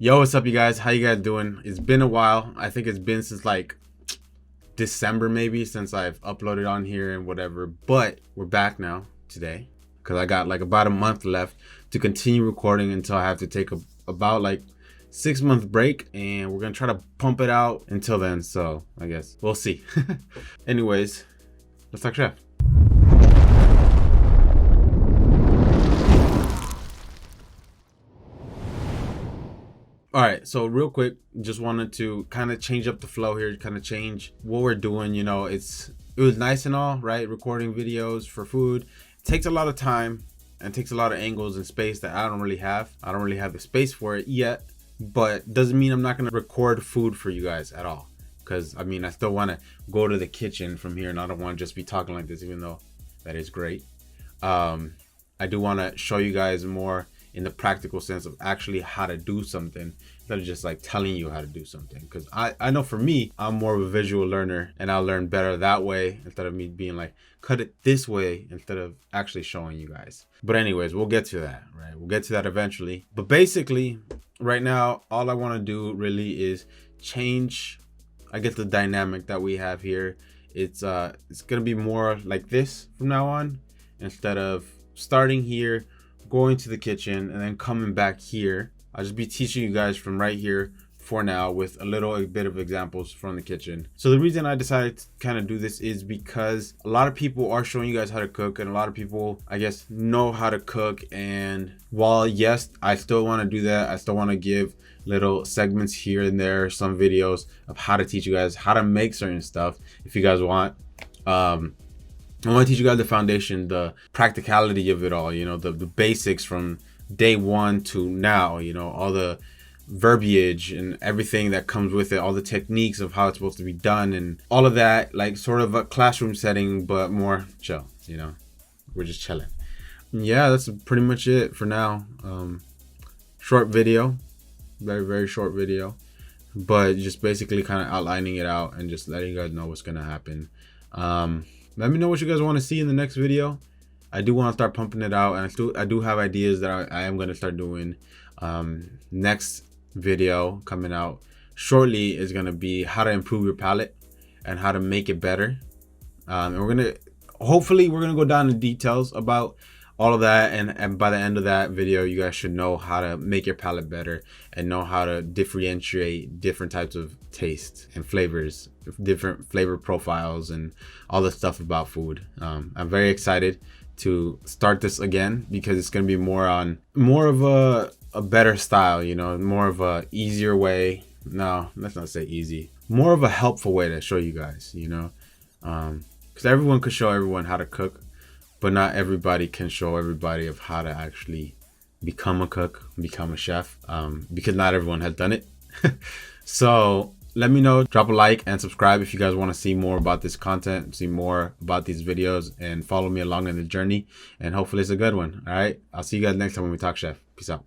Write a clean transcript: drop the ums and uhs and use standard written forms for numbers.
Yo, what's up, you guys? How you guys doing? It's been a while. I think it's been since like December maybe since I've uploaded on here and whatever. But we're back now today because I got like about a month left to continue recording until I have to take about like 6 month break, and we're gonna try to pump it out until then. So I guess we'll see. Anyways, let's talk chef. All right, so real quick, just wanted to kind of change up the flow here, kind of change what we're doing. It was nice and all, right? Recording videos for food. It takes a lot of time and takes a lot of angles and space that I don't really have. I don't really have the space for it yet, but doesn't mean I'm not gonna record food for you guys at all. Because I still want to go to the kitchen from here, and I don't want to just be talking like this, even though that is great. I do want to show you guys more in the practical sense of actually how to do something instead of just like telling you how to do something, because I know for me, I'm more of a visual learner and I'll learn better that way instead of me being like cut it this way instead of actually showing you guys. But anyways, we'll get to that, right? We'll get to that eventually. But basically right now, all I want to do really is change, I guess, the dynamic that we have here. It's gonna be more like this from now on, instead of starting here, going to the kitchen, and then coming back here. I'll just be teaching you guys from right here for now with a bit of examples from the kitchen. So the reason I decided to kind of do this is because a lot of people are showing you guys how to cook, and a lot of people, I guess, know how to cook. And while yes, I still want to do that, I still want to give little segments here and there, some videos of how to teach you guys how to make certain stuff if you guys want. I want to teach you guys the foundation, the practicality of it all, the basics from day one to now, all the verbiage and everything that comes with it, all the techniques of how it's supposed to be done, and all of that, like sort of a classroom setting, but more chill, we're just chilling. Yeah, that's pretty much it for now. Short video, very, very short video, but just basically kind of outlining it out and just letting you guys know what's going to happen. Let me know what you guys want to see in the next video. I do want to start pumping it out, and I do have ideas that I am going to start doing. Next video coming out shortly is going to be how to improve your palate and how to make it better. And hopefully we're going to go down in details about all of that, and by the end of that video, you guys should know how to make your palate better and know how to differentiate different types of tastes and flavors, different flavor profiles, and all the stuff about food. I'm very excited to start this again because it's going to be more of a better style, more of a easier way. No, let's not say easy, more of a helpful way to show you guys, because everyone could show everyone how to cook, but not everybody can show everybody of how to actually become a cook, become a chef, because not everyone has done it. So let me know, drop a like and subscribe if you guys want to see more about this content, see more about these videos, and follow me along in the journey. And hopefully it's a good one. All right, I'll see you guys next time when we talk chef. Peace out.